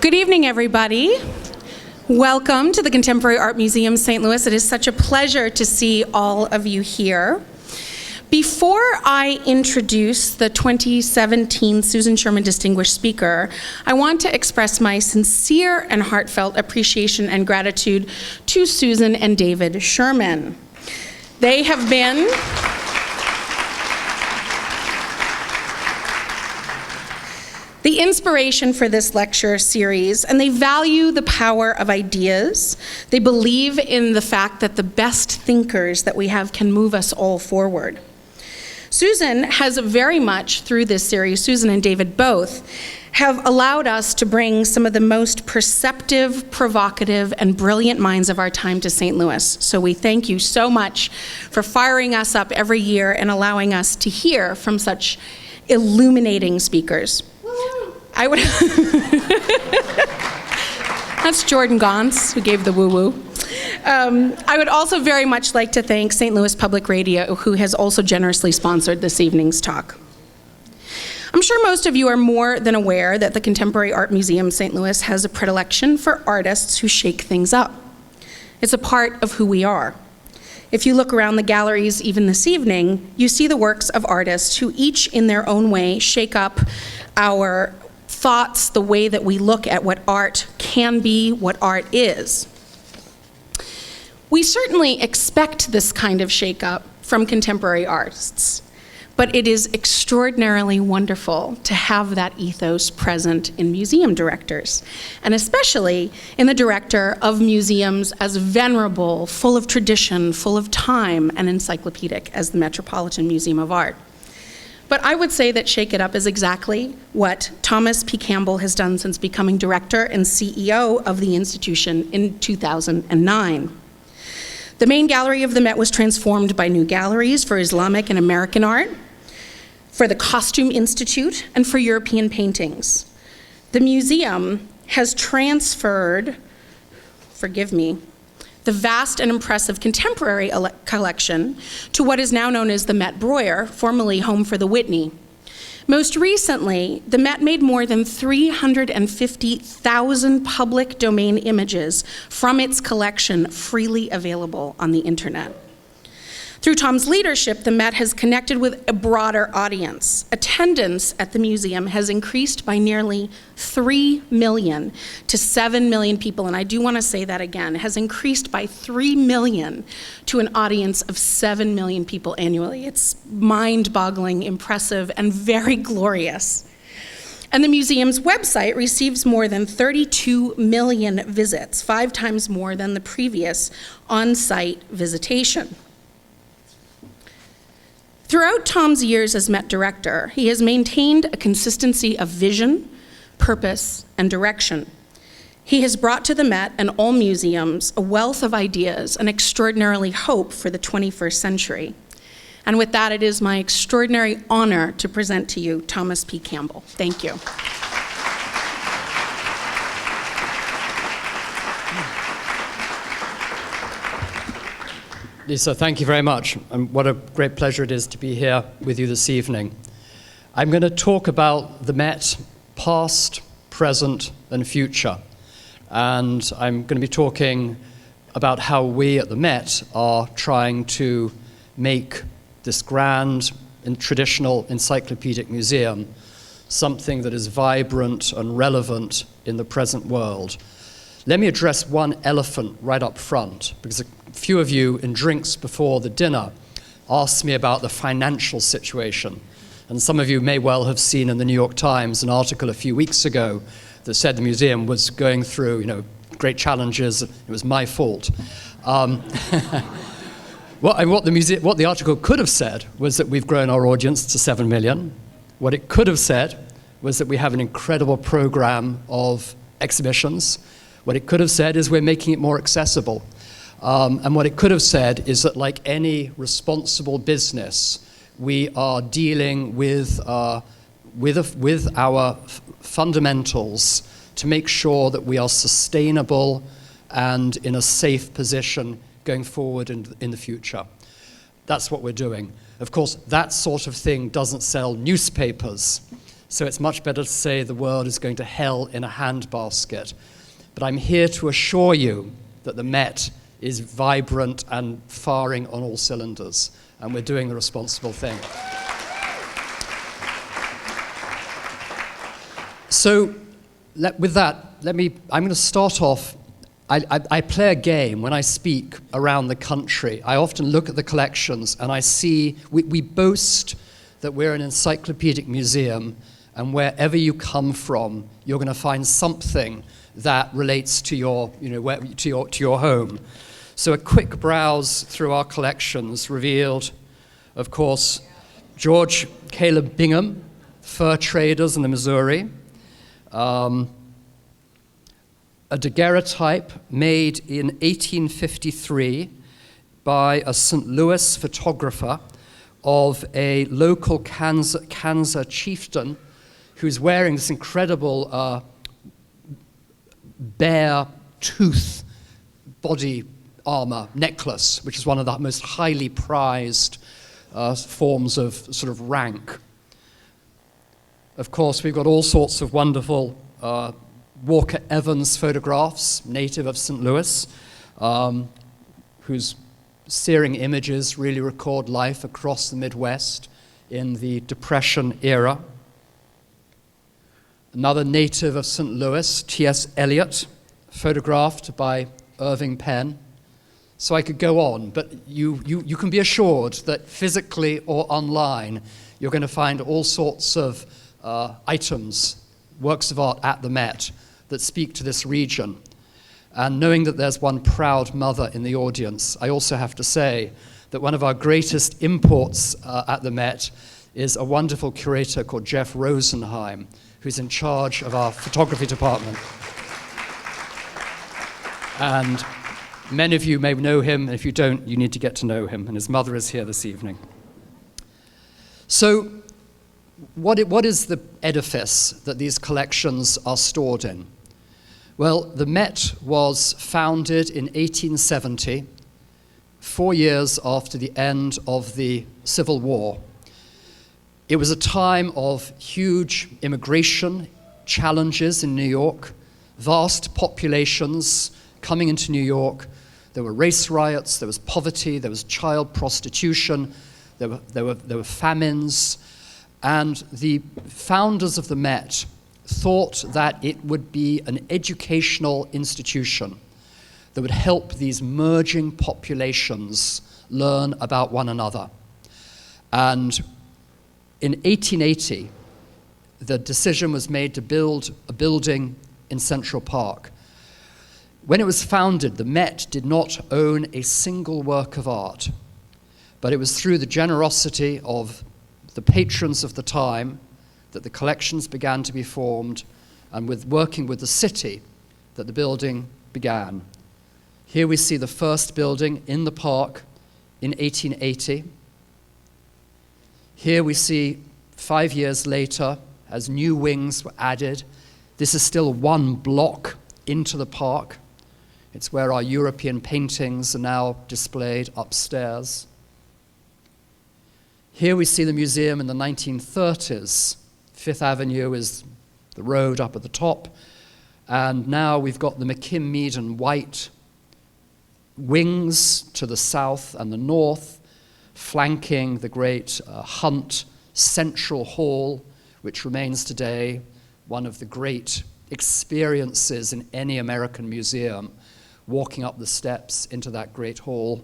Good evening, everybody. Welcome to the Contemporary Art Museum, St. Louis. It is such a pleasure to see all of you here. Before I introduce the 2017 Susan Sherman Distinguished Speaker, I want to express my sincere and heartfelt appreciation and gratitude to Susan and David Sherman. They have been the inspiration for this lecture series, and they value the power of ideas. They believe in the fact that the best thinkers that we have can move us all forward. Susan has very much, through this series, Susan and David both, have allowed us to bring some of the most perceptive, provocative, and brilliant minds of our time to St. Louis. So we thank you so much for firing us up every year and allowing us to hear from such illuminating speakers. I would That's Jordan Gauntz, who gave the woo-woo. I would also very much like to thank St. Louis Public Radio, who has also generously sponsored this evening's talk. I'm sure most of you are more than aware that the Contemporary Art Museum St. Louis has a predilection for artists who shake things up. It's a part of who we are. If you look around the galleries even this evening, you see the works of artists who each in their own way shake up our thoughts, the way that we look at what art can be, what art is. We certainly expect this kind of shake-up from contemporary artists, but it is extraordinarily wonderful to have that ethos present in museum directors, and especially in the director of museums as venerable, full of tradition, full of time, and encyclopedic as the Metropolitan Museum of Art. But I would say that Shake It Up is exactly what Thomas P. Campbell has done since becoming director and CEO of the institution in 2009. The main gallery of the Met was transformed by new galleries for Islamic and American art, for the Costume Institute, and for European paintings. The museum has transferred, forgive me, the vast and impressive contemporary collection to what is now known as the Met Breuer, formerly home for the Whitney. Most recently, the Met made more than 350,000 public domain images from its collection freely available on the internet. Through Tom's leadership, the Met has connected with a broader audience. Attendance at the museum has increased by nearly 3 million to 7 million people, and I do want to say that again. It has increased by 3 million to an audience of 7 million people annually. It's mind-boggling, impressive, and very glorious. And the museum's website receives more than 32 million visits, 5 times more than the previous on-site visitation. Throughout Tom's years as Met Director, he has maintained a consistency of vision, purpose, and direction. He has brought to the Met and all museums a wealth of ideas and extraordinarily hope for the 21st century. And with that, it is my extraordinary honor to present to you Thomas P. Campbell. Thank you. Lisa, thank you very much, and what a great pleasure it is to be here with you this evening. I'm going to talk about the Met, past, present, and future. And I'm going to be talking about how we at the Met are trying to make this grand and traditional encyclopedic museum something that is vibrant and relevant in the present world. Let me address one elephant right up front, because a few of you in drinks before the dinner asked me about the financial situation. And some of you may well have seen in the New York Times an article a few weeks ago that said the museum was going through, great challenges. It was my fault. What the article could have said was that we've grown our audience to 7 million. What it could have said was that we have an incredible program of exhibitions. What it could have said is we're making it more accessible. And what it could have said is that, like any responsible business, we are dealing with our fundamentals to make sure that we are sustainable and in a safe position going forward in the future. That's what we're doing. Of course, that sort of thing doesn't sell newspapers. So it's much better to say the world is going to hell in a handbasket. But I'm here to assure you that the Met is vibrant and firing on all cylinders, and we're doing the responsible thing. So with that, I'm going to start off. I play a game when I speak around the country. I often look at the collections and I see, we boast that we're an encyclopedic museum, and wherever you come from, you're going to find something that relates to your, to your home. So a quick browse through our collections revealed, of course, George Caleb Bingham, fur traders in the Missouri, a daguerreotype made in 1853 by a St. Louis photographer of a local Kansa chieftain who's wearing this incredible bear tooth body armor necklace, which is one of the most highly prized forms of sort of rank. Of course, we've got all sorts of wonderful Walker Evans photographs, native of St. Louis, whose searing images really record life across the Midwest in the Depression era. Another native of St. Louis, T.S. Eliot, photographed by Irving Penn. So I could go on, but you can be assured that physically or online, you're going to find all sorts of items, works of art at the Met that speak to this region. And knowing that there's one proud mother in the audience, I also have to say that one of our greatest imports at the Met is a wonderful curator called Jeff Rosenheim, who's in charge of our photography department. And many of you may know him, and if you don't, you need to get to know him, and his mother is here this evening. So, what is the edifice that these collections are stored in? Well, the Met was founded in 1870, 4 years after the end of the Civil War. It was a time of huge immigration challenges in New York, vast populations coming into New York. There were race riots, there was poverty, there was child prostitution, there were famines, and the founders of the Met thought that it would be an educational institution that would help these merging populations learn about one another. And in 1880, the decision was made to build a building in Central Park. When it was founded, the Met did not own a single work of art, but it was through the generosity of the patrons of the time that the collections began to be formed, and with working with the city that the building began. Here we see the first building in the park in 1880. Here we see 5 years later, as new wings were added, this is still one block into the park. It's where our European paintings are now displayed upstairs. Here we see the museum in the 1930s. Fifth Avenue is the road up at the top, and now we've got the McKim-Mead and White wings to the south and the north, flanking the great Hunt Central Hall, which remains today one of the great experiences in any American museum, walking up the steps into that great hall.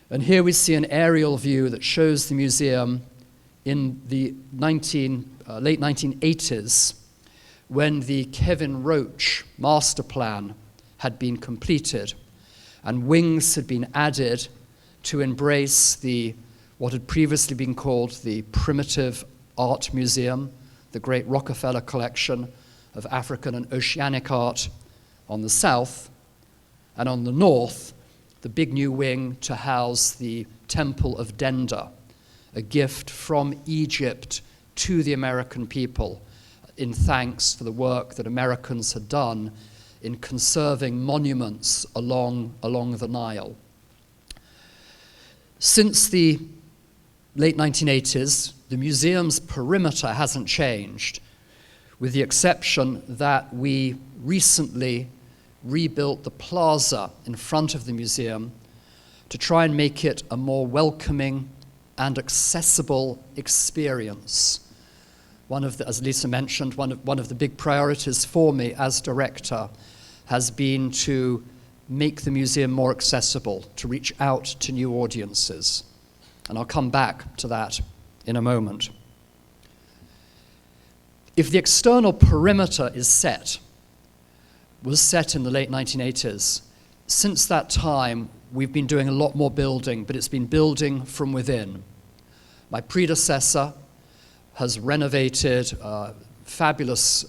And here we see an aerial view that shows the museum in the late 1980s, when the Kevin Roach master plan had been completed and wings had been added to embrace what had previously been called the Primitive Art Museum, the great Rockefeller collection of African and oceanic art on the south, and on the north, the big new wing to house the Temple of Denda, a gift from Egypt to the American people in thanks for the work that Americans had done in conserving monuments along the Nile. Since the late 1980s, the museum's perimeter hasn't changed, with the exception that we recently rebuilt the plaza in front of the museum to try and make it a more welcoming and accessible experience. One of the, as Lisa mentioned, one of the big priorities for me as director has been to make the museum more accessible, to reach out to new audiences. And I'll come back to that in a moment. If the external perimeter was set in the late 1980s, since that time, we've been doing a lot more building, but it's been building from within. My predecessor has renovated fabulous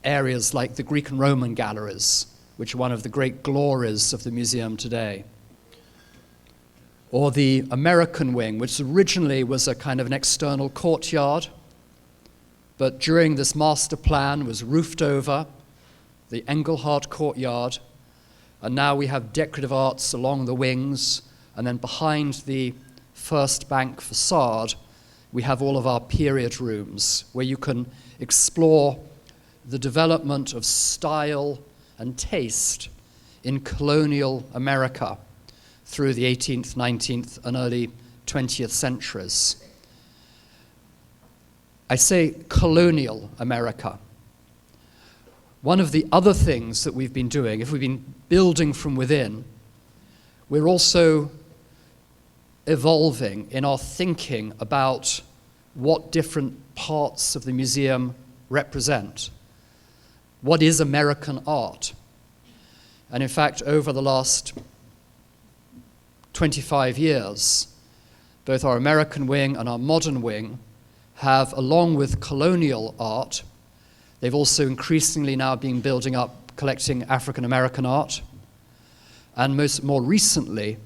areas like the Greek and Roman galleries, which are one of the great glories of the museum today. Or the American wing, which originally was a kind of an external courtyard, but during this master plan was roofed over, the Engelhardt courtyard, and now we have decorative arts along the wings, and then behind the first bank facade, we have all of our period rooms where you can explore the development of style and taste in colonial America through the 18th, 19th, and early 20th centuries. I say colonial America. One of the other things that we've been doing, if we've been building from within, we're also evolving in our thinking about what different parts of the museum represent. What is American art? And in fact, over the last 25 years, both our American wing and our modern wing have, along with colonial art, they've also increasingly now been building up, collecting African American art. And more recently,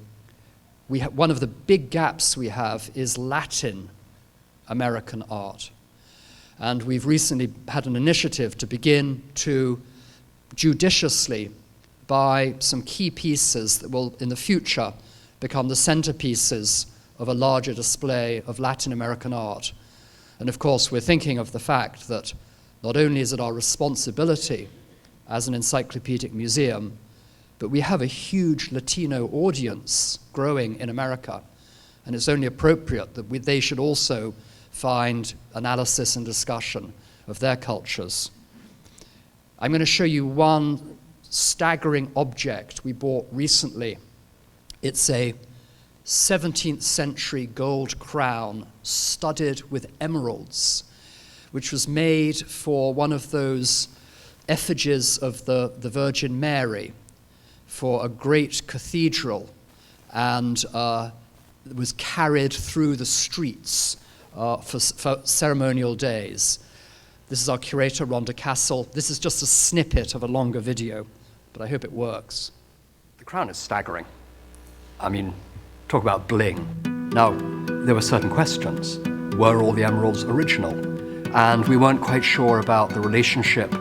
one of the big gaps we have is Latin American art. And we've recently had an initiative to begin to judiciously buy some key pieces that will, in the future, become the centerpieces of a larger display of Latin American art. And of course, we're thinking of the fact that not only is it our responsibility as an encyclopedic museum, but we have a huge Latino audience growing in America. And it's only appropriate that they should also find analysis and discussion of their cultures. I'm going to show you one staggering object we bought recently. It's a 17th century gold crown studded with emeralds, which was made for one of those effigies of the Virgin Mary for a great cathedral, and it was carried through the streets for ceremonial days. This is our curator, Rhonda Castle. This is just a snippet of a longer video, but I hope it works. The crown is staggering. I mean, talk about bling. Now, there were certain questions. Were all the emeralds original? And we weren't quite sure about the relationship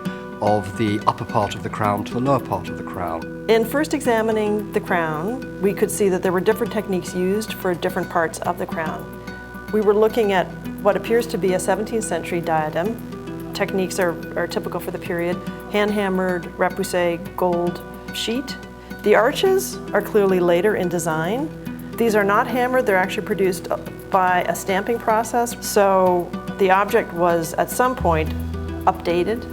of the upper part of the crown to the lower part of the crown. In first examining the crown, we could see that there were different techniques used for different parts of the crown. We were looking at what appears to be a 17th century diadem. Techniques are typical for the period. Hand-hammered, repoussé, gold sheet. The arches are clearly later in design. These are not hammered, they're actually produced by a stamping process. So the object was at some point updated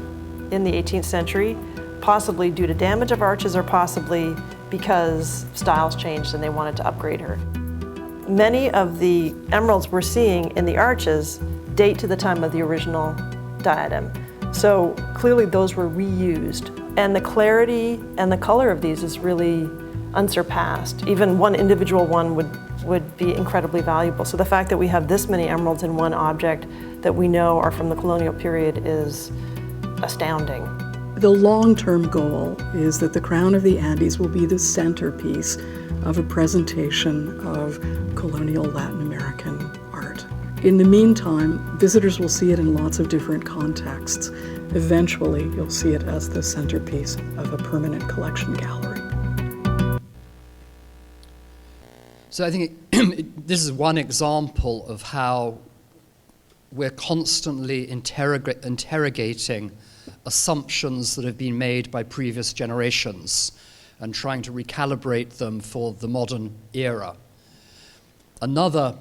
in the 18th century, possibly due to damage of arches or possibly because styles changed and they wanted to upgrade her. Many of the emeralds we're seeing in the arches date to the time of the original diadem. So clearly those were reused. And the clarity and the color of these is really unsurpassed. Even one individual one would be incredibly valuable. So the fact that we have this many emeralds in one object that we know are from the colonial period is astounding. The long-term goal is that the Crown of the Andes will be the centerpiece of a presentation of colonial Latin American art. In the meantime, visitors will see it in lots of different contexts. Eventually, you'll see it as the centerpiece of a permanent collection gallery. So I think this is one example of how we're constantly interrogating assumptions that have been made by previous generations and trying to recalibrate them for the modern era. Another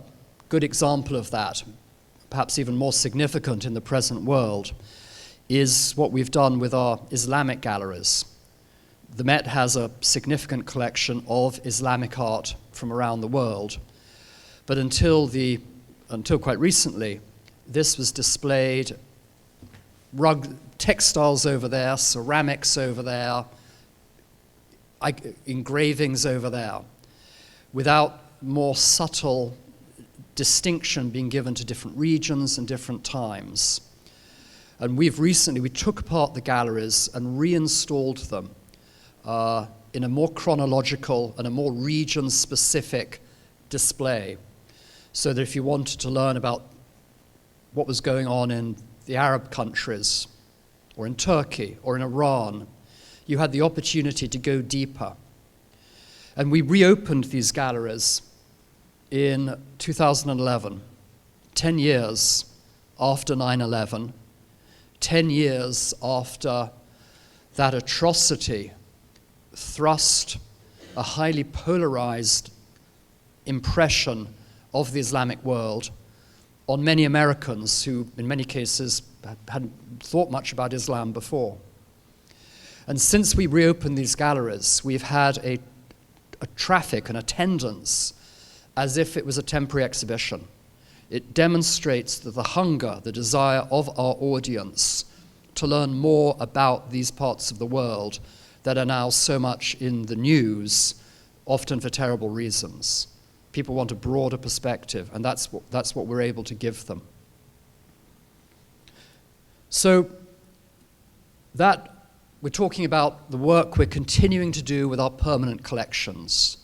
good example of that, perhaps even more significant in the present world, is what we've done with our Islamic galleries. The Met has a significant collection of Islamic art from around the world, but until quite recently, this was displayed, textiles over there, ceramics over there, engravings over there, without more subtle distinction being given to different regions and different times. And we took apart the galleries and reinstalled them in a more chronological and a more region-specific display, so that if you wanted to learn about what was going on in the Arab countries, or in Turkey, or in Iran, you had the opportunity to go deeper. And we reopened these galleries in 2011, 10 years after 9/11, 10 years after that atrocity thrust a highly polarized impression of the Islamic world on many Americans who, in many cases, hadn't thought much about Islam before. And since we reopened these galleries, we've had a traffic, an attendance, as if it was a temporary exhibition. It demonstrates that the hunger, the desire of our audience to learn more about these parts of the world that are now so much in the news, often for terrible reasons. People want a broader perspective, and that's what we're able to give them. So that we're talking about the work we're continuing to do with our permanent collections,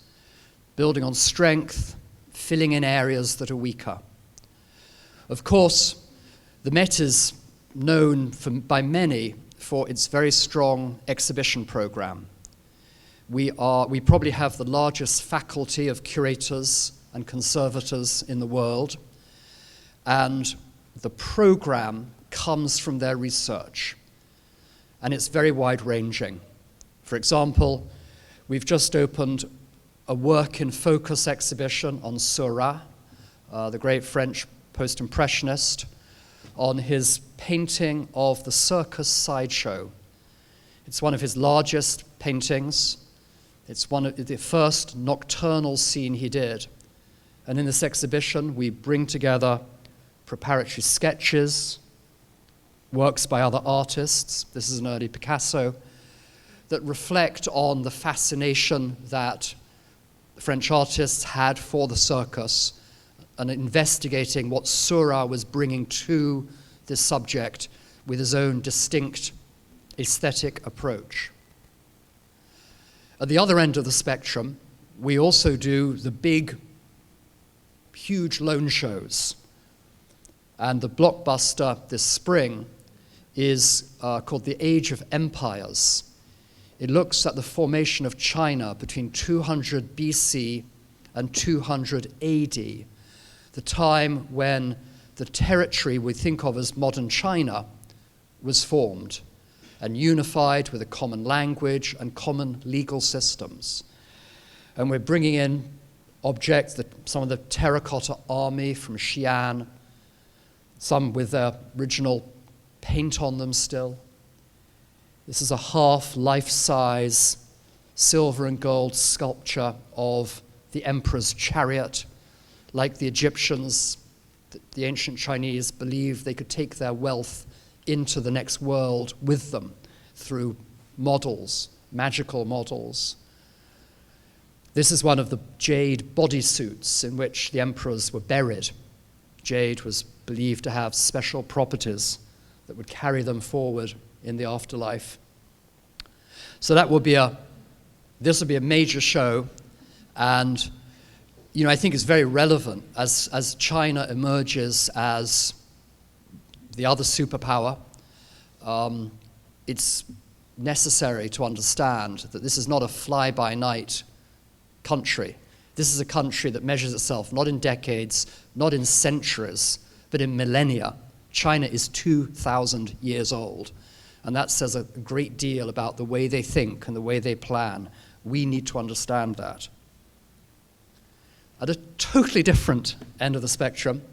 building on strength, filling in areas that are weaker. Of course, the Met is known by many for its very strong exhibition program. We probably have the largest faculty of curators and conservators in the world, and the program comes from their research, and it's very wide-ranging. For example, we've just opened a work in focus exhibition on Seurat, the great French post-impressionist, on his painting of the circus sideshow. It's one of his largest paintings. It's one of the first nocturnal scene he did. And in this exhibition, we bring together preparatory sketches, works by other artists, this is an early Picasso, that reflect on the fascination that French artists had for the circus and investigating what Seurat was bringing to this subject with his own distinct aesthetic approach. At the other end of the spectrum, we also do the big, huge loan shows. And the blockbuster this spring is called The Age of Empires. It looks at the formation of China between 200 BC and 200 AD, the time when the territory we think of as modern China was formed and unified with a common language and common legal systems. And we're bringing in objects, some of the terracotta army from Xi'an, some with their original paint on them still. This is a half life-size silver and gold sculpture of the emperor's chariot. Like the Egyptians, the ancient Chinese believed they could take their wealth into the next world with them through models, magical models. This is one of the jade bodysuits in which the emperors were buried. Jade was believed to have special properties that would carry them forward in the afterlife. So this will be a major show, and I think it's very relevant as China emerges as the other superpower. It's necessary to understand that this is not a fly-by-night country. This is a country that measures itself not in decades, not in centuries, but in millennia. China is 2,000 years old. And that says a great deal about the way they think and the way they plan. We need to understand that. At a totally different end of the spectrum,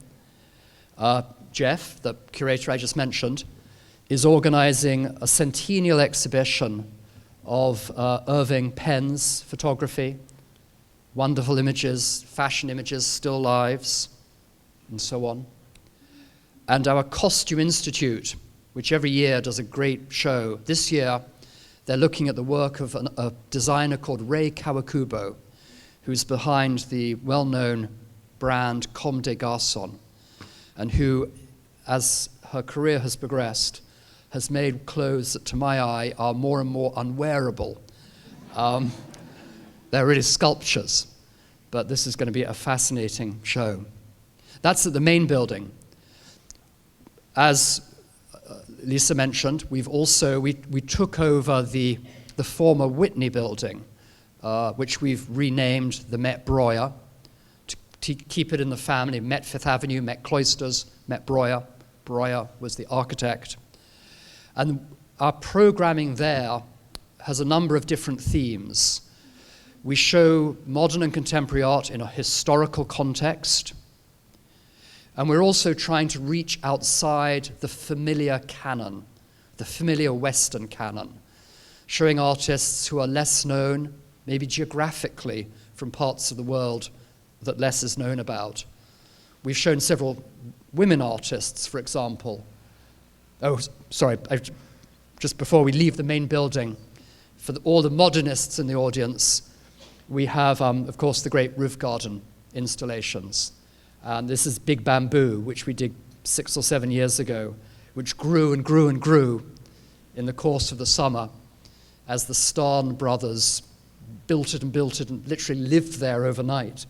Jeff, the curator I just mentioned, is organizing a centennial exhibition of Irving Penn's photography, wonderful images, fashion images, still lives, and so on. And our Costume Institute, which every year does a great show. This year, they're looking at the work of a designer called Rei Kawakubo, who's behind the well-known brand Comme des Garçons, and who, as her career has progressed, has made clothes that, to my eye, are more and more unwearable. They're really sculptures, but this is going to be a fascinating show. That's at the main building. As Lisa mentioned, we took over the former Whitney building, which we've renamed the Met Breuer, to keep it in the family. Met Fifth Avenue, Met Cloisters, Met Breuer. Breuer was the architect. And our programming there has a number of different themes. We show modern and contemporary art in a historical context. And we're also trying to reach outside the familiar canon, the familiar Western canon, showing artists who are less known, maybe geographically, from parts of the world that less is known about. We've shown several women artists, for example. Oh, sorry, just before we leave the main building, for all the modernists in the audience, we have, of course, the great roof garden installations. This is Big Bamboo, which we did 6 or 7 years ago, which grew and grew and grew in the course of the summer as the Starn brothers built it and literally lived there overnight.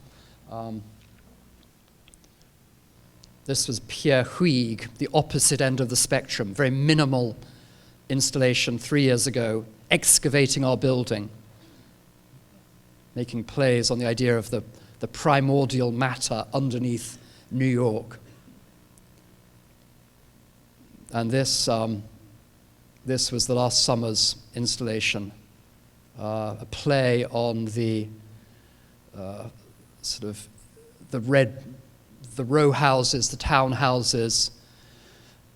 This was Pierre Huyghe, the opposite end of the spectrum, very minimal installation 3 years ago, excavating our building, making plays on the idea of the primordial matter underneath New York. And this was the last summer's installation, a play on the the row houses, the town houses,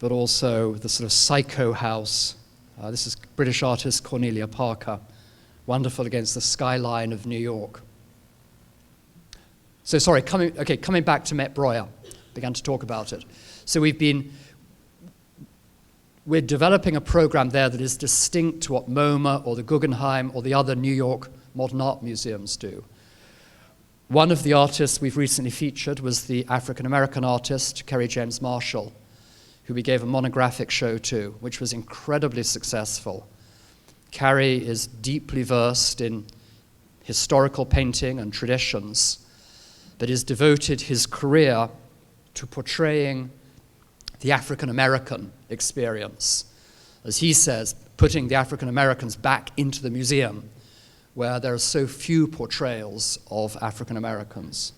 but also the sort of psycho house. This is British artist Cornelia Parker, wonderful against the skyline of New York. So sorry, coming back to Met Breuer, began to talk about it. So we're developing a program there that is distinct to what MoMA or the Guggenheim or the other New York modern art museums do. One of the artists we've recently featured was the African-American artist, Kerry James Marshall, who we gave a monographic show to, which was incredibly successful. Kerry is deeply versed in historical painting and traditions, but has devoted his career to portraying the African-American experience. As he says, putting the African-Americans back into the museum, where there are so few portrayals of African-Americans.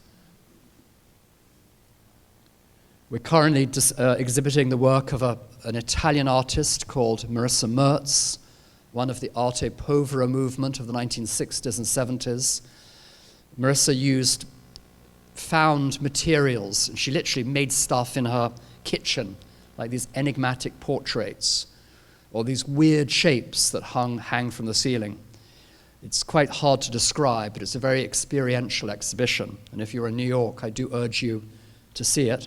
We're currently exhibiting the work of an Italian artist called Marissa Merz, one of the Arte Povera movement of the 1960s and 70s. Marissa used found materials, and she literally made stuff in her kitchen, like these enigmatic portraits, or these weird shapes that hang from the ceiling. It's quite hard to describe, but it's a very experiential exhibition. And if you're in New York, I do urge you to see it.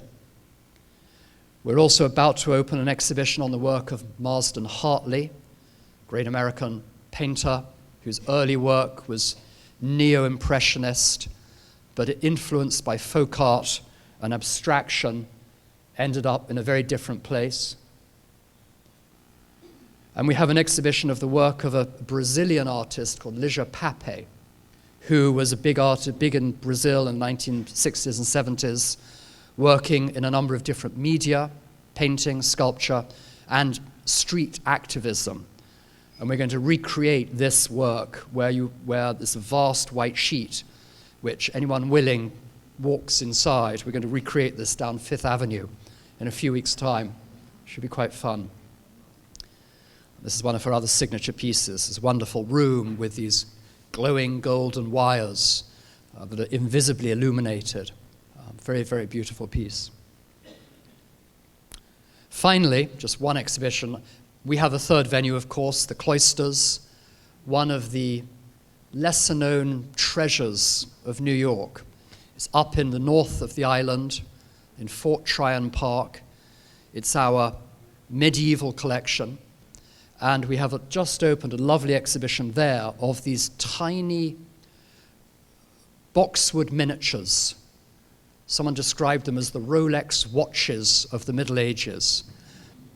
We're also about to open an exhibition on the work of Marsden Hartley, great American painter whose early work was neo-impressionist, but influenced by folk art and abstraction, ended up in a very different place. And we have an exhibition of the work of a Brazilian artist called Ligia Pape, who was a big artist, big in Brazil in the 1960s and 70s, working in a number of different media, painting, sculpture, and street activism. And we're going to recreate this work where this vast white sheet, which anyone willing walks inside. We're going to recreate this down Fifth Avenue in a few weeks' time. Should be quite fun. This is one of her other signature pieces. This wonderful room with these glowing golden wires that are invisibly illuminated. Very, very beautiful piece. Finally, just one exhibition. We have a third venue, of course, the Cloisters, one of the lesser-known treasures of New York. It's up in the north of the island, in Fort Tryon Park. It's our medieval collection, and we have just opened a lovely exhibition there of these tiny boxwood miniatures. Someone described them as the Rolex watches of the Middle Ages.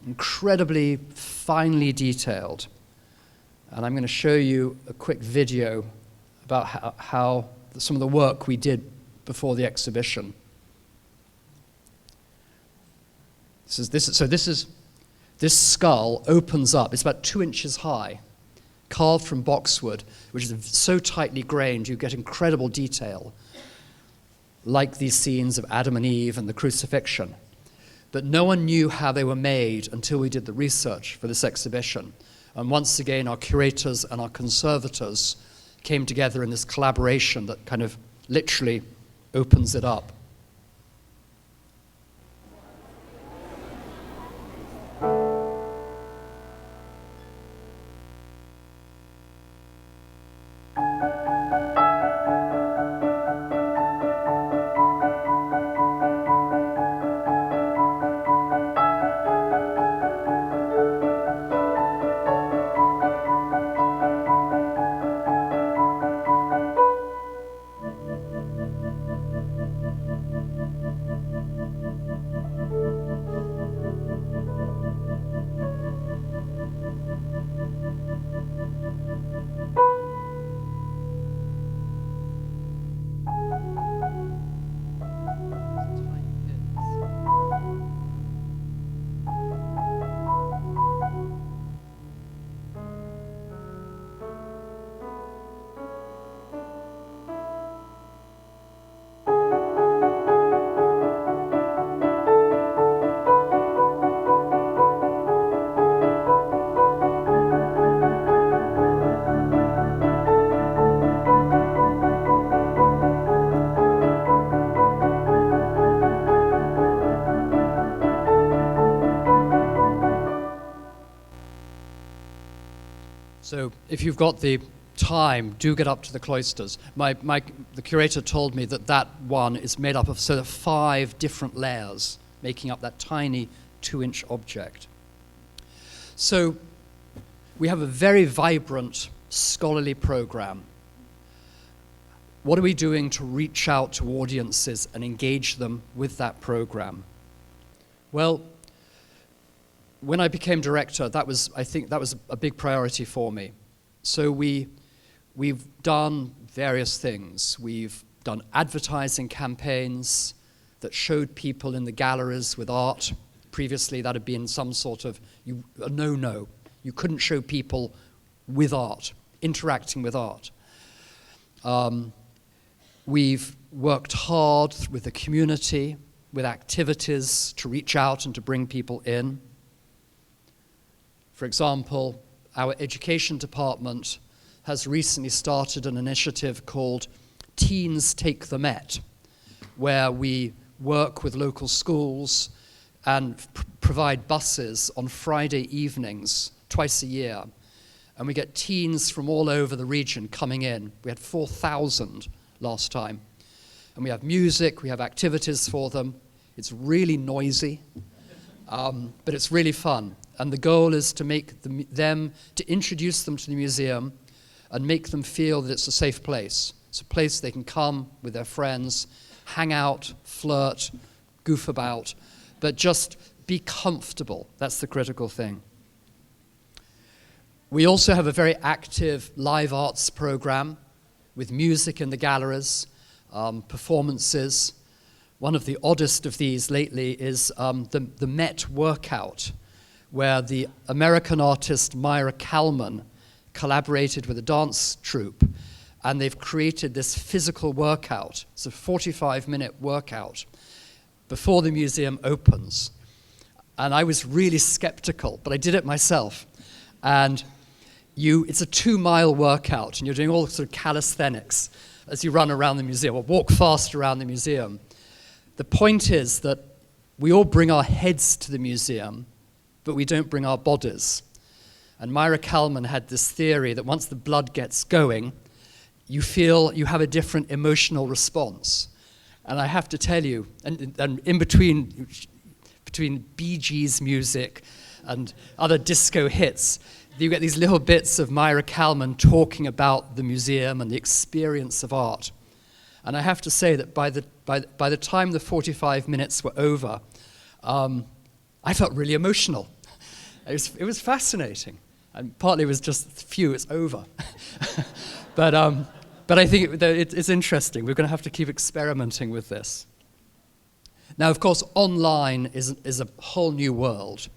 Incredibly finely detailed. And I'm going to show you a quick video about how some of the work we did before the exhibition. This skull opens up. It's about 2 inches high, carved from boxwood, which is so tightly grained you get incredible detail, like these scenes of Adam and Eve and the crucifixion. But no one knew how they were made until we did the research for this exhibition. And once again, our curators and our conservators came together in this collaboration that kind of literally opens it up. So if you've got the time, do get up to the Cloisters. The curator told me that one is made up of sort of 5 different layers, making up that tiny 2-inch object. So we have a very vibrant scholarly program. What are we doing to reach out to audiences and engage them with that program? Well, when I became director, I think that was a big priority for me. So we've done various things. We've done advertising campaigns that showed people in the galleries with art. Previously, that had been some sort of a no-no. You couldn't show people with art, interacting with art. We've worked hard with the community, with activities to reach out and to bring people in. For example, our education department has recently started an initiative called Teens Take the Met, where we work with local schools and provide buses on Friday evenings twice a year. And we get teens from all over the region coming in. We had 4,000 last time. And we have music, we have activities for them. It's really noisy, but it's really fun. And the goal is to make to introduce them to the museum and make them feel that it's a safe place. It's a place they can come with their friends, hang out, flirt, goof about, but just be comfortable. That's the critical thing. We also have a very active live arts program with music in the galleries, performances. One of the oddest of these lately is the Met Workout, where the American artist Myra Kalman collaborated with a dance troupe, and they've created this physical workout. It's a 45-minute workout before the museum opens. And I was really skeptical, but I did it myself. And it's a 2-mile workout, and you're doing all sort of calisthenics as you run around the museum, or walk fast around the museum. The point is that we all bring our heads to the museum, but we don't bring our bodies. And Myra Kalman had this theory that once the blood gets going, you feel you have a different emotional response. And I have to tell you, and in between Bee Gees music and other disco hits, you get these little bits of Myra Kalman talking about the museum and the experience of art. And I have to say that by the time the 45 minutes were over, I felt really emotional. It was fascinating. And partly it was just, phew, it's over. But I think it's interesting. We're going to have to keep experimenting with this. Now, of course, online is a whole new world.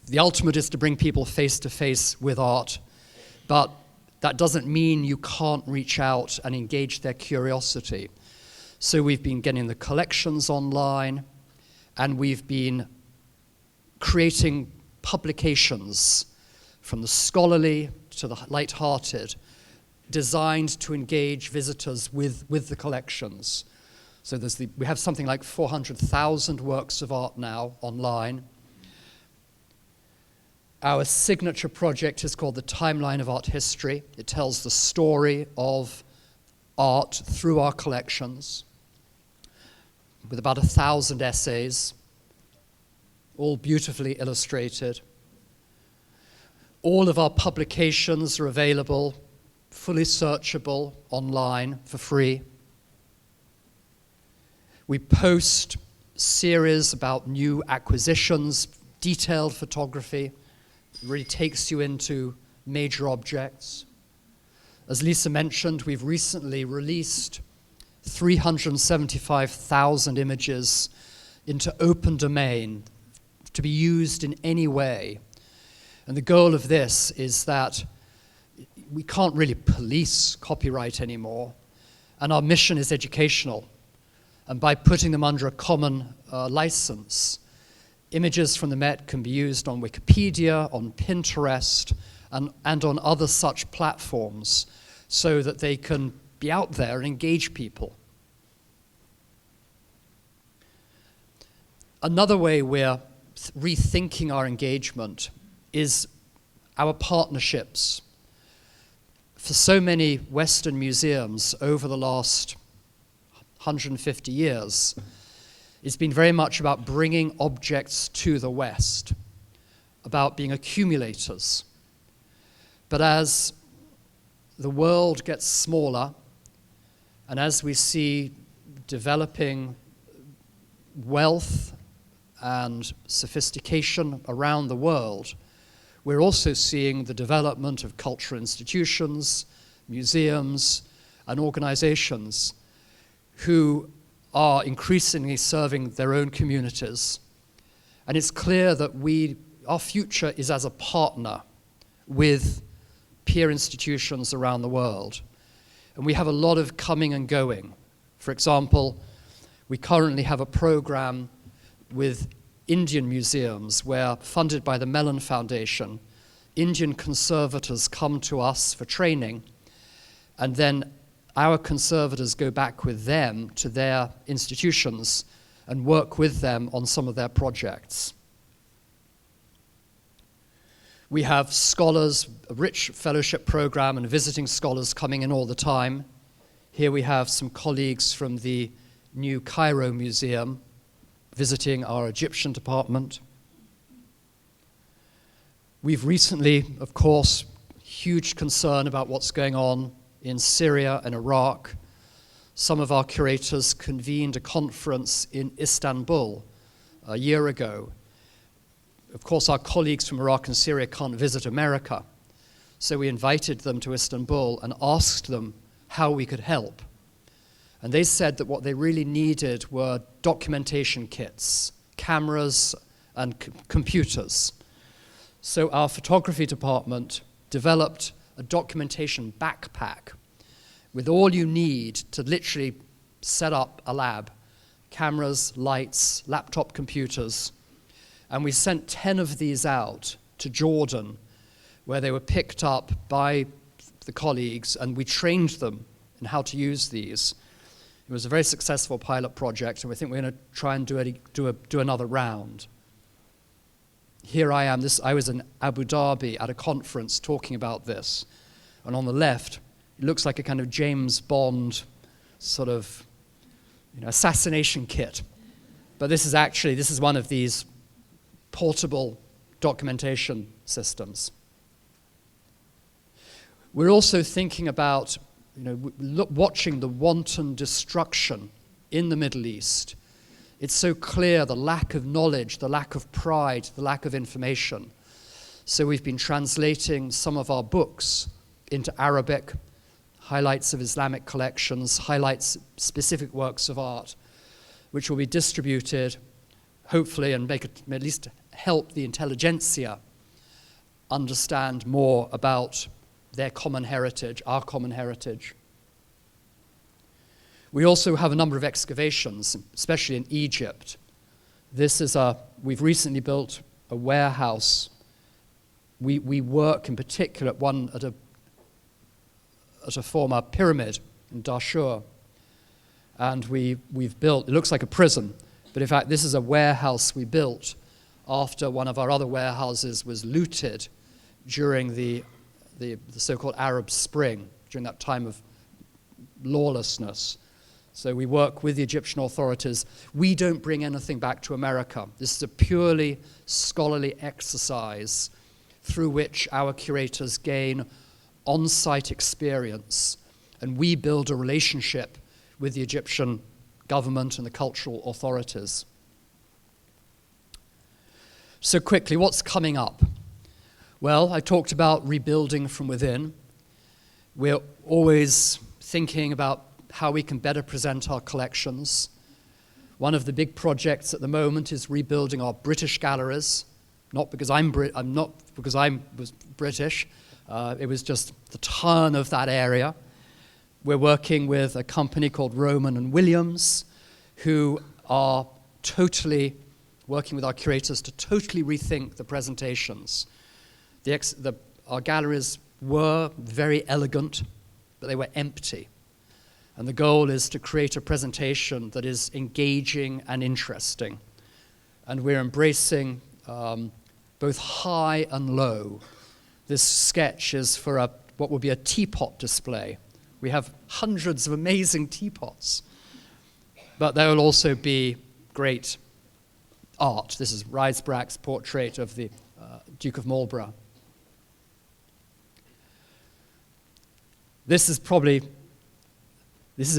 The ultimate is to bring people face-to-face with art, but that doesn't mean you can't reach out and engage their curiosity. So we've been getting the collections online, and we've been creating publications from the scholarly to the light-hearted, designed to engage visitors with the collections. So we have something like 400,000 works of art now online. Our signature project is called the Timeline of Art History. It tells the story of art through our collections, with about 1,000 essays, all beautifully illustrated. All of our publications are available, fully searchable online for free. We post series about new acquisitions, detailed photography. It really takes you into major objects. As Lisa mentioned, we've recently released 375,000 images into open domain to be used in any way. And the goal of this is that we can't really police copyright anymore, and our mission is educational. And by putting them under a common license, images from the Met can be used on Wikipedia, on Pinterest, and on other such platforms so that they can be out there and engage people. Another way we're rethinking our engagement is our partnerships. For so many Western museums over the last 150 years, it's been very much about bringing objects to the West, about being accumulators. But as the world gets smaller, and as we see developing wealth and sophistication around the world, we're also seeing the development of cultural institutions, museums, and organizations who are increasingly serving their own communities. And it's clear that our future is as a partner with peer institutions around the world. And we have a lot of coming and going. For example, we currently have a program with Indian museums where, funded by the Mellon Foundation, Indian conservators come to us for training, and then our conservators go back with them to their institutions and work with them on some of their projects. We have scholars, a rich fellowship program, and visiting scholars coming in all the time. Here we have some colleagues from the New Cairo Museum visiting our Egyptian department. We've recently, of course, huge concern about what's going on in Syria and Iraq. Some of our curators convened a conference in Istanbul a year ago. Of course, our colleagues from Iraq and Syria can't visit America, so we invited them to Istanbul and asked them how we could help. And they said that what they really needed were documentation kits, cameras, and computers. So our photography department developed a documentation backpack with all you need to literally set up a lab: cameras, lights, laptop computers. And we sent 10 of these out to Jordan, where they were picked up by the colleagues, and we trained them in how to use these. It was a very successful pilot project, and we think we're going to try and do another round. Here I am. I was in Abu Dhabi at a conference talking about this, and on the left, it looks like a kind of James Bond sort of assassination kit. But this is one of these portable documentation systems. We're also thinking about watching the wanton destruction in the Middle East. It's so clear, the lack of knowledge, the lack of pride, the lack of information. So we've been translating some of our books into Arabic, highlights of Islamic collections, highlights specific works of art, which will be distributed, hopefully, and at least help the intelligentsia understand more about their common heritage, our common heritage. We also have a number of excavations, especially in Egypt. We've recently built a warehouse. We work in particular at a former pyramid in Dashur. And we've built, it looks like a prison, but in fact this is a warehouse we built after one of our other warehouses was looted during the so-called Arab Spring, during that time of lawlessness. So we work with the Egyptian authorities. We don't bring anything back to America. This is a purely scholarly exercise through which our curators gain on-site experience, and we build a relationship with the Egyptian government and the cultural authorities. So quickly, what's coming up? Well, I talked about rebuilding from within. We're always thinking about how we can better present our collections. One of the big projects at the moment is rebuilding our British galleries, not because I was British. It was just the turn of that area. We're working with a company called Roman and Williams, who are totally working with our curators to totally rethink the presentations. Our galleries were very elegant, but they were empty. And the goal is to create a presentation that is engaging and interesting. And we're embracing both high and low. This sketch is for what will be a teapot display. We have hundreds of amazing teapots. But there will also be great art. This is Rysbrack's portrait of the Duke of Marlborough. This is a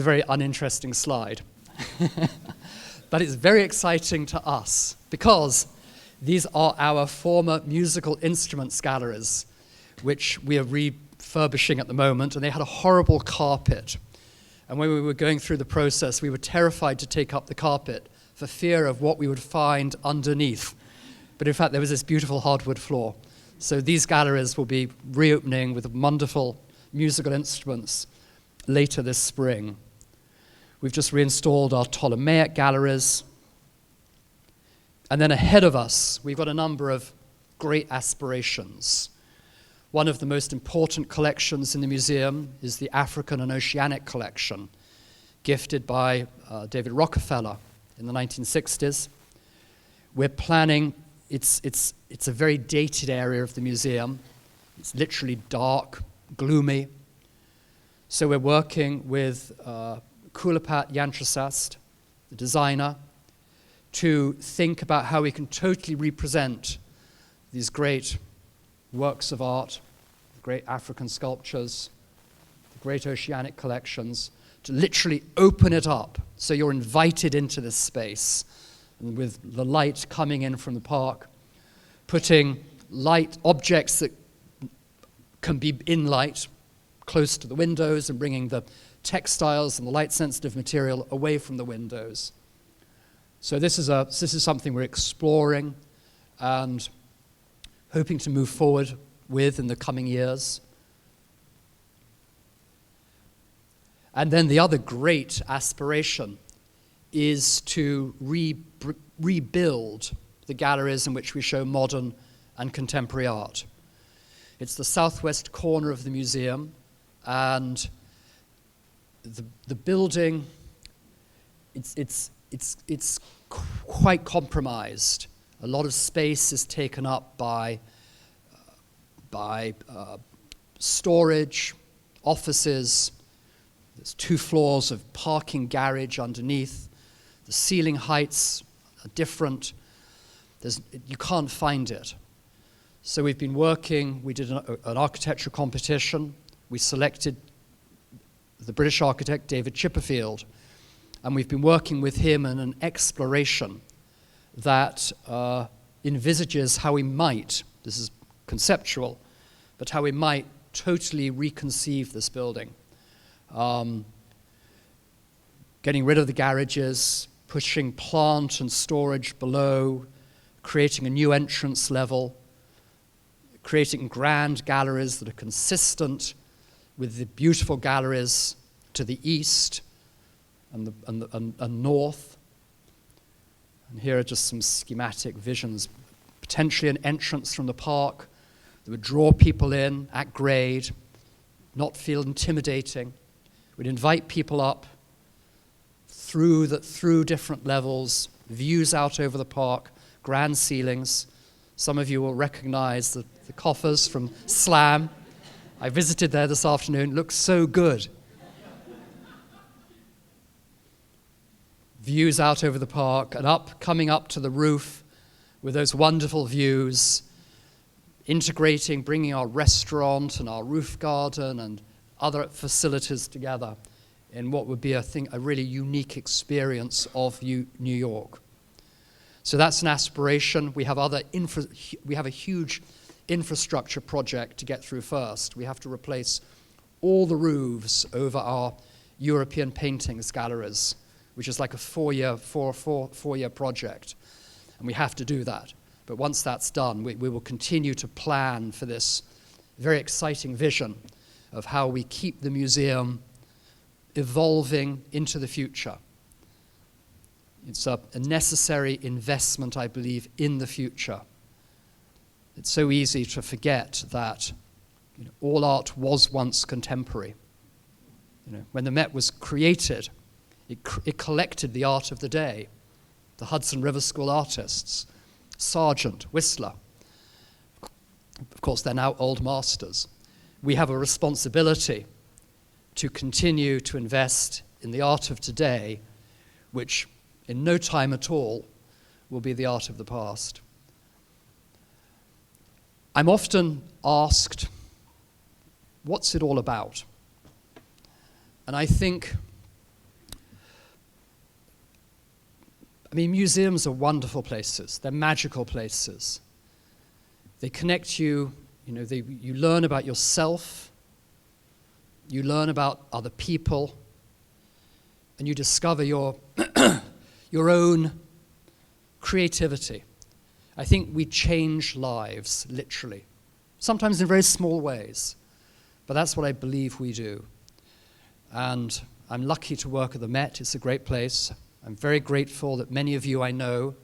very uninteresting slide. But it's very exciting to us because these are our former musical instruments galleries, which we are refurbishing at the moment, and they had a horrible carpet. And when we were going through the process, we were terrified to take up the carpet for fear of what we would find underneath. But in fact, there was this beautiful hardwood floor. So these galleries will be reopening with wonderful musical instruments later this spring. We've just reinstalled our Ptolemaic galleries. And then ahead of us, we've got a number of great aspirations. One of the most important collections in the museum is the African and Oceanic collection, gifted by David Rockefeller in the 1960s. We're planning, it's a very dated area of the museum. It's literally dark, gloomy. So we're working with Kulipat Yantrasast, the designer, to think about how we can totally represent these great works of art, the great African sculptures, the great oceanic collections, to literally open it up so you're invited into this space, and with the light coming in from the park, putting light objects that can be in light close to the windows and bringing the textiles and the light-sensitive material away from the windows. So this is something we're exploring and hoping to move forward with in the coming years. And then the other great aspiration is to rebuild the galleries in which we show modern and contemporary art. It's the southwest corner of the museum, and the building, it's quite compromised. A lot of space is taken up by storage, offices. There's 2 floors of parking garage underneath. The ceiling heights are different. You can't find it. So we've been working. We did an architecture competition. We selected the British architect David Chipperfield, and we've been working with him in an exploration that envisages how we might, this is conceptual, but how we might totally reconceive this building. Getting rid of the garages, pushing plant and storage below, creating a new entrance level, creating grand galleries that are consistent with the beautiful galleries to the east and north. And here are just some schematic visions. Potentially an entrance from the park that would draw people in at grade, not feel intimidating. We'd invite people up through different levels, views out over the park, grand ceilings. Some of you will recognize the coffers from Slam. I visited there this afternoon. It looks so good. Views out over the park and coming up to the roof with those wonderful views, integrating, bringing our restaurant and our roof garden and other facilities together in what would be, I think, a really unique experience of New York. So that's an aspiration. We have we have a huge infrastructure project to get through first. We have to replace all the roofs over our European paintings galleries, which is like a four-year project. And we have to do that. But once that's done, we will continue to plan for this very exciting vision of how we keep the museum evolving into the future. It's a necessary investment, I believe, in the future. It's so easy to forget that all art was once contemporary. When the Met was created, it collected the art of the day, the Hudson River School artists, Sargent, Whistler. Of course, they're now old masters. We have a responsibility to continue to invest in the art of today, which in no time at all will be the art of the past. I'm often asked, what's it all about? And I think, museums are wonderful places. They're magical places. They connect you, you learn about yourself, you learn about other people, and you discover your own creativity. I think we change lives, literally. Sometimes in very small ways, but that's what I believe we do. And I'm lucky to work at the Met. It's a great place. I'm very grateful that many of you I know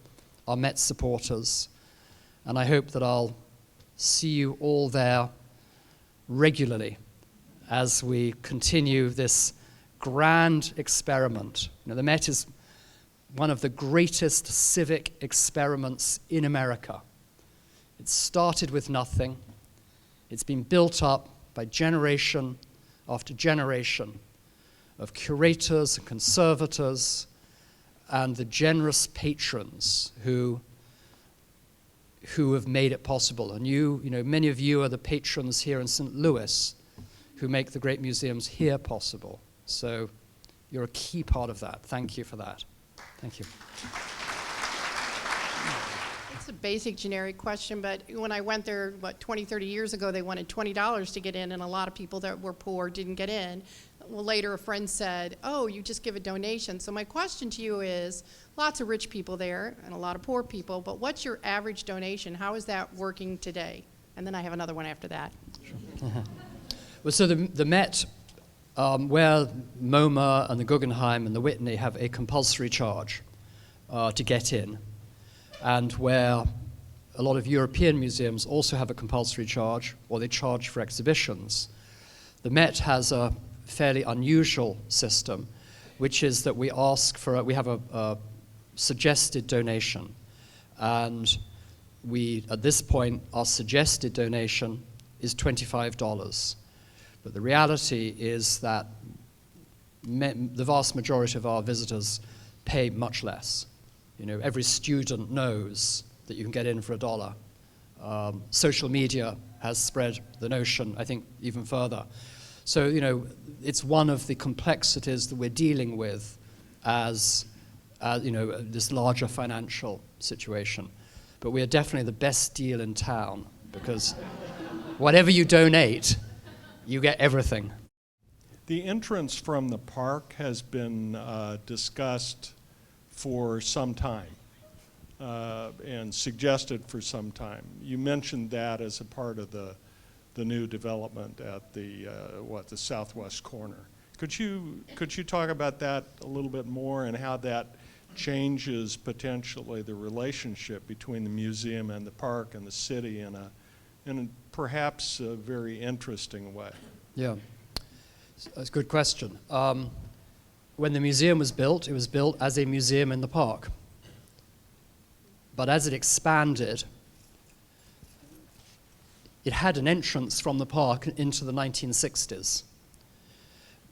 are Met supporters, and I hope that I'll see you all there regularly as we continue this grand experiment. The Met is one of the greatest civic experiments in America. It started with nothing. It's been built up by generation after generation of curators and conservators and the generous patrons who have made it possible. And many of you are the patrons here in St. Louis who make the great museums here possible. So you're a key part of that. Thank you for that. Thank you. It's a basic generic question, but when I went there, 20, 30 years ago, they wanted $20 to get in, and a lot of people that were poor didn't get in. Well, later a friend said, oh, you just give a donation. So my question to you is, lots of rich people there and a lot of poor people, but what's your average donation? How is that working today? And then I have another one after that. Sure. Well, so the Met, where MoMA and the Guggenheim and the Whitney have a compulsory charge to get in. and where a lot of European museums also have a compulsory charge, or they charge for exhibitions, the Met has a fairly unusual system, which is that we have a suggested donation. And at this point, our suggested donation is $25. But the reality is that the vast majority of our visitors pay much less. Every student knows that you can get in for $1. Social media has spread the notion, I think, even further. So, it's one of the complexities that we're dealing with as this larger financial situation. But we are definitely the best deal in town, because whatever you donate, you get everything. The entrance from the park has been discussed for some time and suggested for some time. You mentioned that as a part of the new development at the southwest corner. Could you talk about that a little bit more, and how that changes potentially the relationship between the museum and the park and the city in perhaps a very interesting way? Yeah, that's a good question. When the museum was built, it was built as a museum in the park. But as it expanded, it had an entrance from the park into the 1960s.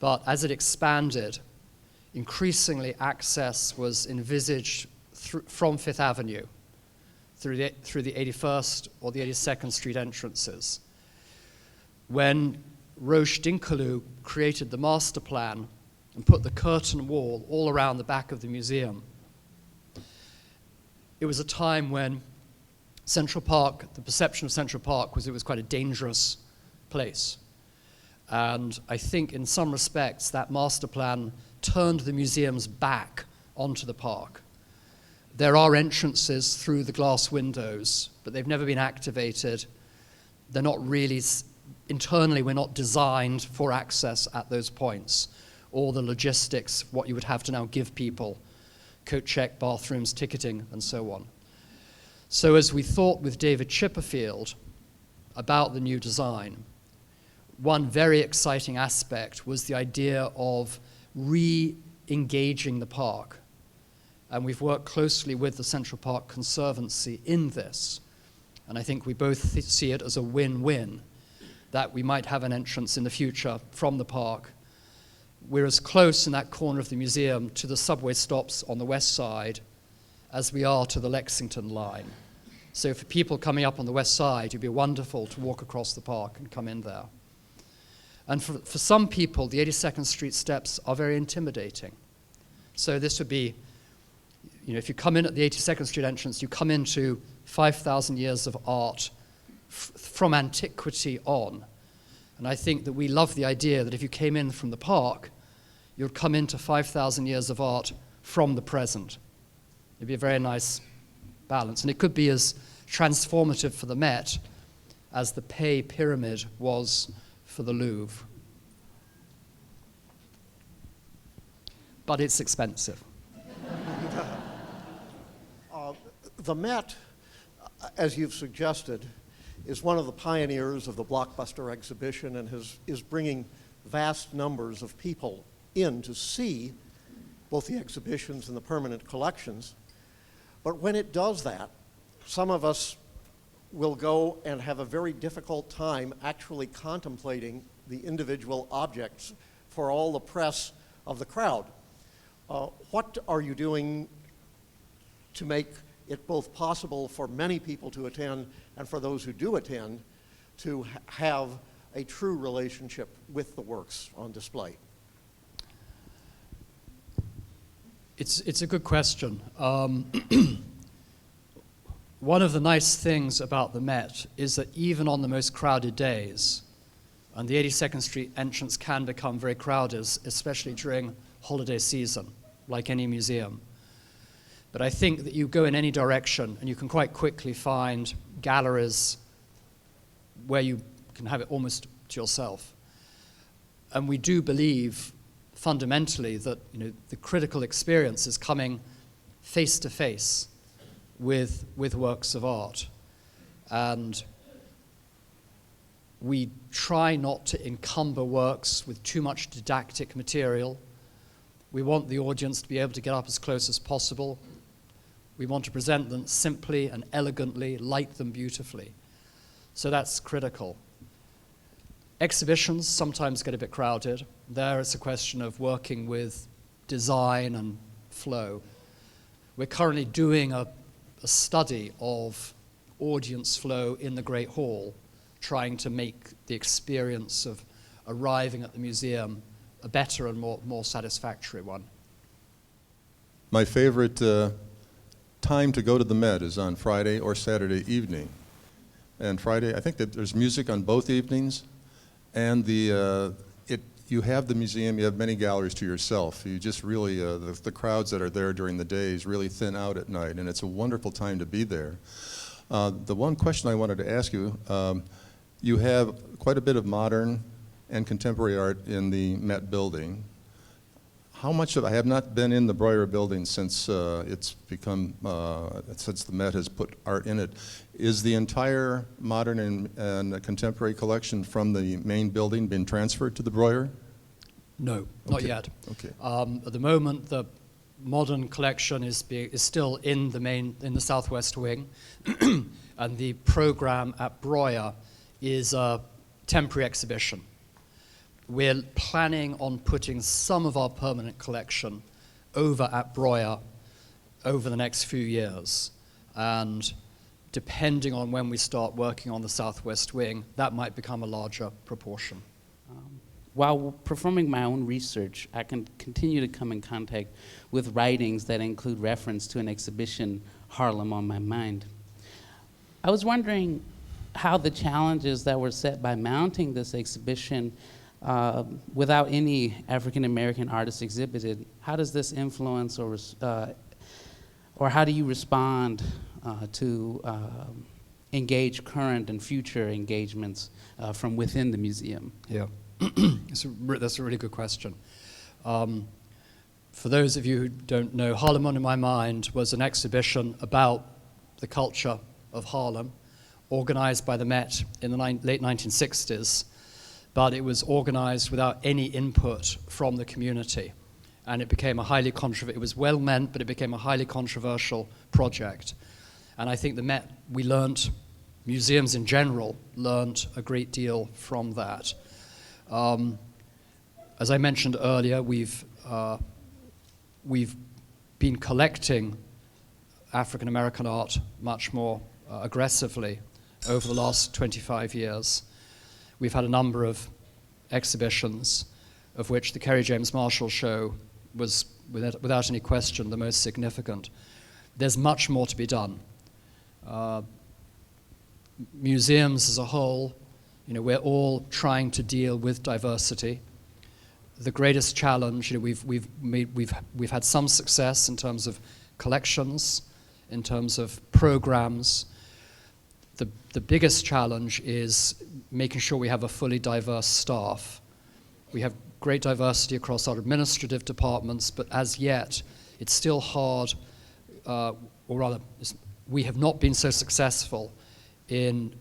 But as it expanded, increasingly access was envisaged from Fifth Avenue through the 81st or the 82nd Street entrances. When Roche Dinkeloo created the master plan and put the curtain wall all around the back of the museum, it was a time when Central Park, the perception of Central Park was it was quite a dangerous place. And I think in some respects that master plan turned the museum's back onto the park. There are entrances through the glass windows, but they've never been activated. They're not really, internally we're not designed for access at those points. All the logistics, what you would have to now give people, coat check, bathrooms, ticketing, and so on. So as we thought with David Chipperfield about the new design, one very exciting aspect was the idea of re-engaging the park. And we've worked closely with the Central Park Conservancy in this. And I think we both see it as a win-win, that we might have an entrance in the future from the park. We're as close in that corner of the museum to the subway stops on the west side as we are to the Lexington line. So for people coming up on the west side, it'd be wonderful to walk across the park and come in there. And for some people, the 82nd Street steps are very intimidating. So this would be, if you come in at the 82nd Street entrance, you come into 5,000 years of art from antiquity on. And I think that we love the idea that if you came in from the park, you'd come into 5,000 years of art from the present. It'd be a very nice balance. And it could be as transformative for the Met as the Pei Pyramid was for the Louvre. But it's expensive. The Met, as you've suggested, is one of the pioneers of the blockbuster exhibition and is bringing vast numbers of people in to see both the exhibitions and the permanent collections. But when it does that, some of us will go and have a very difficult time actually contemplating the individual objects for all the press of the crowd. What are you doing to make it both possible for many people to attend and for those who do attend to have a true relationship with the works on display? It's a good question. One of the nice things about the Met is that even on the most crowded days, and the 82nd Street entrance can become very crowded, especially during holiday season, like any museum. But I think that you go in any direction and you can quite quickly find galleries where you can have it almost to yourself. And we do believe fundamentally that the critical experience is coming face to face with works of art. And we try not to encumber works with too much didactic material. We want the audience to be able to get up as close as possible. We want to present them simply and elegantly, light them beautifully. So that's critical. Exhibitions sometimes get a bit crowded. There it's a question of working with design and flow. We're currently doing a study of audience flow in the Great Hall, trying to make the experience of arriving at the museum a better and more satisfactory one. My favorite time to go to the Met is on Friday or Saturday evening. And Friday, I think that there's music on both evenings, and you have the museum, you have many galleries to yourself. You just really, the crowds that are there during the days really thin out at night, and it's a wonderful time to be there. The one question I wanted to ask you, you have quite a bit of modern and contemporary art in the Met building. How much of, I have not been in the Breuer building since it's become, since the Met has put art in it. Is the entire modern and contemporary collection from the main building been transferred to the Breuer? No, not Okay. yet. Okay. At the moment, the modern collection is still in the southwest wing, and the program at Breuer is a temporary exhibition. We're planning on putting some of our permanent collection over at Breuer over the next few years, and depending on when we start working on the southwest wing, that might become a larger proportion. While performing my own research, I can continue to come in contact with writings that include reference to an exhibition, Harlem on My Mind. I was wondering how the challenges that were set by mounting this exhibition without any African American artists exhibited, how does this influence or how do you respond to engage current and future engagements from within the museum? Yeah, that's a really good question. For those of you who don't know, Harlem on My Mind was an exhibition about the culture of Harlem, organized by the Met in the late 1960s, but it was organized without any input from the community. And it became a highly controversial, it was well meant, but it became a highly controversial project. And I think the Met, we learned, museums in general, learned a great deal from that. As I mentioned earlier, we've been collecting African American art much more aggressively over the last 25 years. We've had a number of exhibitions, of which the Kerry James Marshall show was, without any question, the most significant. There's much more to be done. Museums as a whole, we're all trying to deal with diversity. The greatest challenge, we've had some success in terms of collections, in terms of programs. The biggest challenge is making sure we have a fully diverse staff. We have great diversity across our administrative departments, but as yet, it's still hard, or rather, we have not been so successful in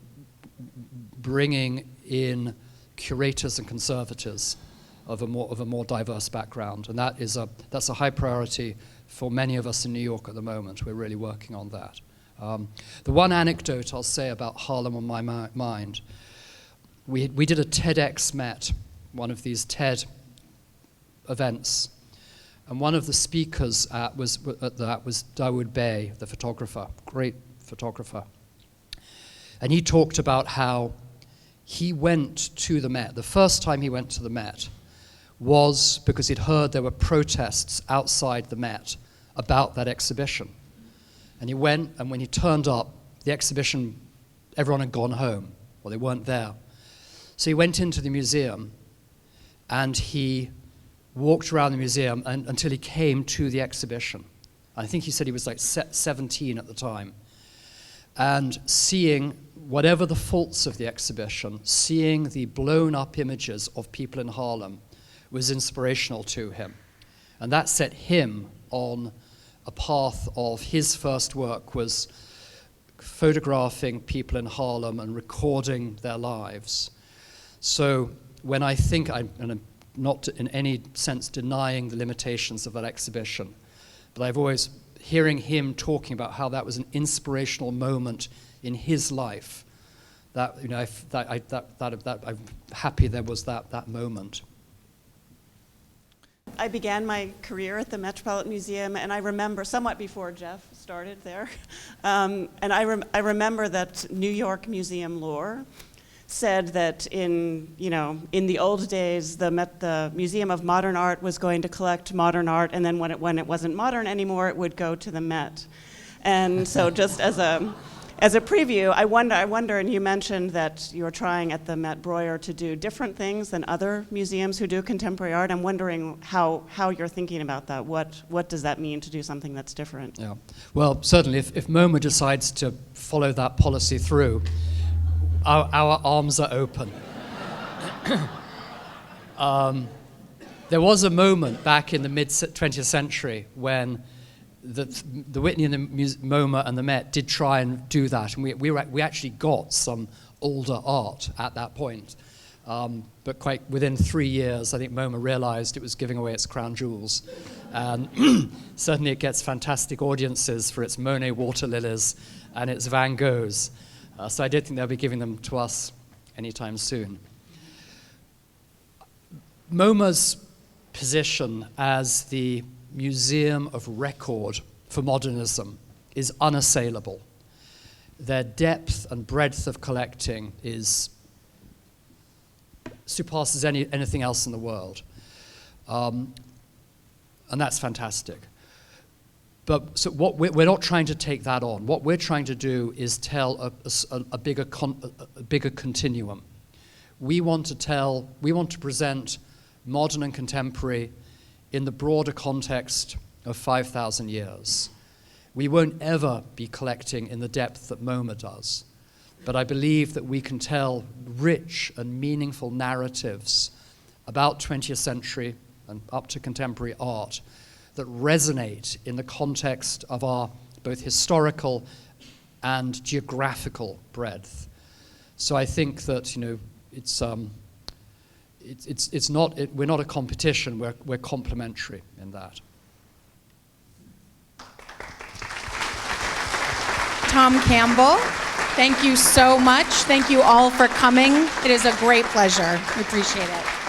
bringing in curators and conservators of a more diverse background, and that's a high priority for many of us in New York at the moment. We're really working on that. The one anecdote I'll say about Harlem on My Mind, we did a TEDx Met, one of these TED events, and one of the speakers at that was Dawood Bey, the photographer, great photographer. And he talked about how he went to the Met. The first time he went to the Met was because he'd heard there were protests outside the Met about that exhibition. And he went, and when he turned up, the exhibition, everyone had gone home, or they weren't there. So he went into the museum, and he walked around the museum until he came to the exhibition. I think he said he was like 17 at the time. And seeing whatever the faults of the exhibition, seeing the blown up images of people in Harlem was inspirational to him. And that set him on a path of his first work was photographing people in Harlem and recording their lives. So when I think, and I'm not in any sense denying the limitations of that exhibition, but I've always, hearing him talking about how that was an inspirational moment in his life, that, you know, I'm happy there was that moment. I began my career at the Metropolitan Museum, and I remember, somewhat before Jeff started there, and I remember that New York museum lore said that in the old days, the Museum of Modern Art was going to collect modern art, and then when it wasn't modern anymore, it would go to the Met. And so just as a preview, I wonder, and you mentioned that you're trying at the Met Breuer to do different things than other museums who do contemporary art. I'm wondering how you're thinking about that. What does that mean to do something that's different? Yeah. Well, certainly, if MoMA decides to follow that policy through, our arms are open. There was a moment back in the mid-20th century when the Whitney and the MoMA and the Met did try and do that, and we actually got some older art at that point. But quite within 3 years, I think MoMA realized it was giving away its crown jewels. And certainly it gets fantastic audiences for its Monet water lilies and its Van Goghs. So I don't think they'll be giving them to us anytime soon. MoMA's position as the museum of record for modernism is unassailable. Their depth and breadth of collecting surpasses anything else in the world. And that's fantastic. But so we're not trying to take that on. What we're trying to do is tell a bigger continuum. We want to present modern and contemporary in the broader context of 5,000 years. We won't ever be collecting in the depth that MoMA does, but I believe that we can tell rich and meaningful narratives about 20th century and up to contemporary art that resonate in the context of our both historical and geographical breadth. So I think that, we're not a competition, we're complementary in that. Tom Campbell, thank you so much. Thank you all for coming. It is a great pleasure. We appreciate it.